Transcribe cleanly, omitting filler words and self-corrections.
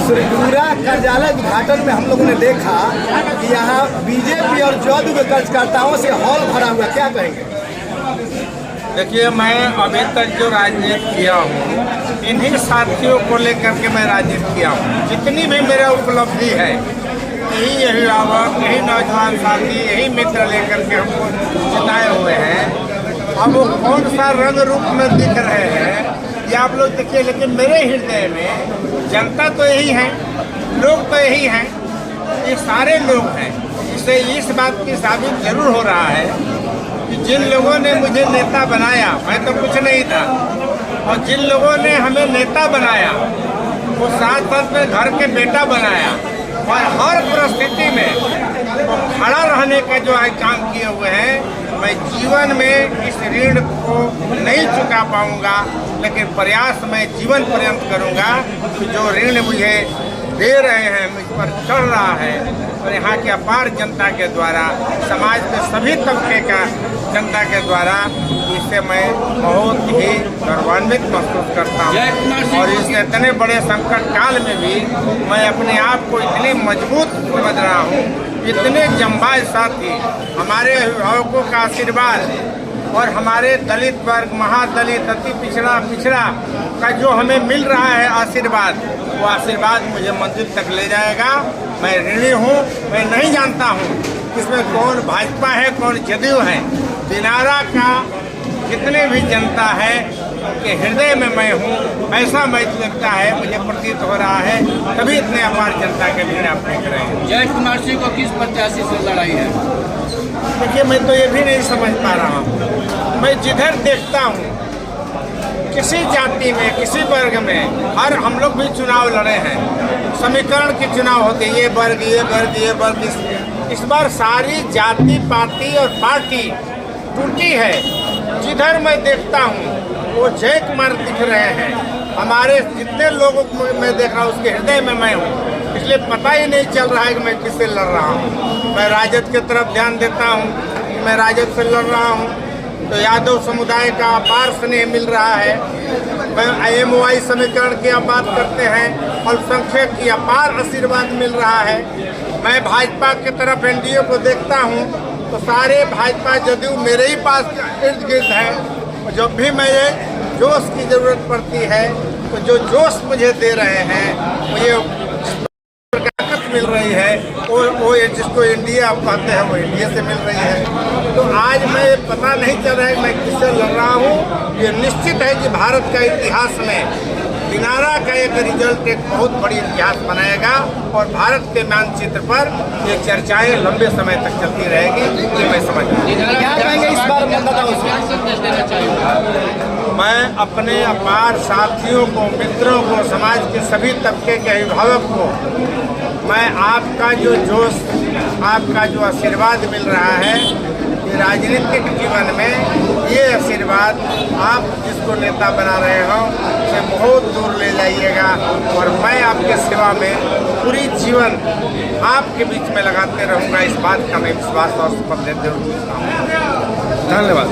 पूरा कार्यालय उद्घाटन में हम लोगों ने देखा कि यहाँ बीजेपी और जदयू के कार्यकर्ताओं से हॉल भरा हुआ, क्या कहेंगे? देखिए, मैं अभी तक जो राजनीति किया हूँ इन्हीं साथियों को लेकर के मैं राजनीति किया हूँ। जितनी भी मेरा उपलब्धि है यही अभिभावक, यही नौजवान साथी, यही मित्र लेकर के हमको जिताए हुए हैं। अब वो कौन सा रंग रूप में दिख रहे हैं ये आप लोग देखिए, लेकिन मेरे हृदय में जनता तो यही है, लोग तो यही हैं, ये सारे लोग हैं। इससे इस बात की साबित जरूर हो रहा है कि जिन लोगों ने मुझे नेता बनाया, मैं तो कुछ नहीं था, और जिन लोगों ने हमें नेता बनाया वो साथ साथ में घर के बेटा बनाया और हर परिस्थिति में वो खड़ा रहने का जो आज काम किए हुए हैं। मैं जीवन में इस ऋण को नहीं चुका पाऊंगा, लेकिन प्रयास मैं जीवन पर्यंत करूंगा कि जो ऋण मुझे दे रहे हैं, मुझ पर चढ़ रहा है, और यहाँ की अपार जनता के द्वारा, समाज के सभी तबके का जनता के द्वारा, इससे मैं बहुत ही गौरवान्वित महसूस करता हूँ। और इस इतने बड़े संकट काल में भी मैं अपने आप को इतने मजबूत समझ रहा हूँ। इतने जम्बाज साथी, हमारे अभिभावकों का आशीर्वाद और हमारे दलित वर्ग, महादलित, अति पिछड़ा का जो हमें मिल रहा है आशीर्वाद, वो आशीर्वाद मुझे मंजिल तक ले जाएगा। मैं ऋणी हूँ, मैं नहीं जानता हूँ इसमें कौन भाजपा है कौन जदयू है। दिनारा का जितने भी जनता है उनके हृदय में मैं हूँ, ऐसा मैं लगता है, मुझे प्रतीत हो रहा है। तभी इतने अपार जनता के भीड़ आप देख रहे हैं। जय कुमार सिंह को किस प्रत्याशी से लड़ाई है? देखिए, मैं तो ये भी नहीं समझ पा रहा हूँ। मैं जिधर देखता हूँ किसी जाति में, किसी वर्ग में, हर हम लोग भी चुनाव लड़े हैं, समीकरण के चुनाव होते हैं, ये वर्ग ये वर्ग ये वर्ग। इस बार सारी जाति पाति और पार्टी टूटी है। जिधर मैं देखता हूँ वो जय कुमार दिख रहे हैं। हमारे जितने लोगों को मैं देख रहा हूँ उसके हृदय में मैं हूँ, इसलिए पता ही नहीं चल रहा है कि मैं किससे लड़ रहा हूँ। मैं राजद की तरफ ध्यान देता हूँ, मैं राजद से लड़ रहा हूँ तो यादव समुदाय का अपार स्नेह मिल रहा है। मैं IMOI समीकरण की आप बात करते हैं, अल्पसंख्यक की अपार आशीर्वाद मिल रहा है। मैं भाजपा की तरफ NDA को देखता हूँ तो सारे भाजपा जदयू मेरे ही पास इर्द गिर्द हैं। जब भी मुझे जोश की ज़रूरत पड़ती है तो जो जोश मुझे दे रहे हैं, मुझे ताकत मिल रही है, वो जिसको इंडिया आप कहते हैं वो इंडिया से मिल रही है। तो आज मैं पता नहीं चल रहा है मैं किससे लड़ रहा हूँ। ये निश्चित है कि भारत का इतिहास में दिनारा का एक रिजल्ट एक बहुत बड़ी इतिहास बनाएगा और भारत के मानचित्र पर ये चर्चाएं लंबे समय तक चलती रहेगी, ये मैं समझता हूँ। क्या कहेंगे इस बार मतदाताओं? मैं अपने अपार साथियों को, मित्रों को, समाज के सभी तबके के अभिभावक को, मैं आपका जो जोश, आपका जो आशीर्वाद मिल रहा है, ये राजनीतिक जीवन में ये आशीर्वाद आप जिसको नेता बना रहे हो उसे बहुत दूर ले जाइएगा। और मैं आपके सेवा में पूरी जीवन आपके बीच में लगाते रहूँगा, इस बात का मैं विश्वास और शपथ लेते हुए। धन्यवाद।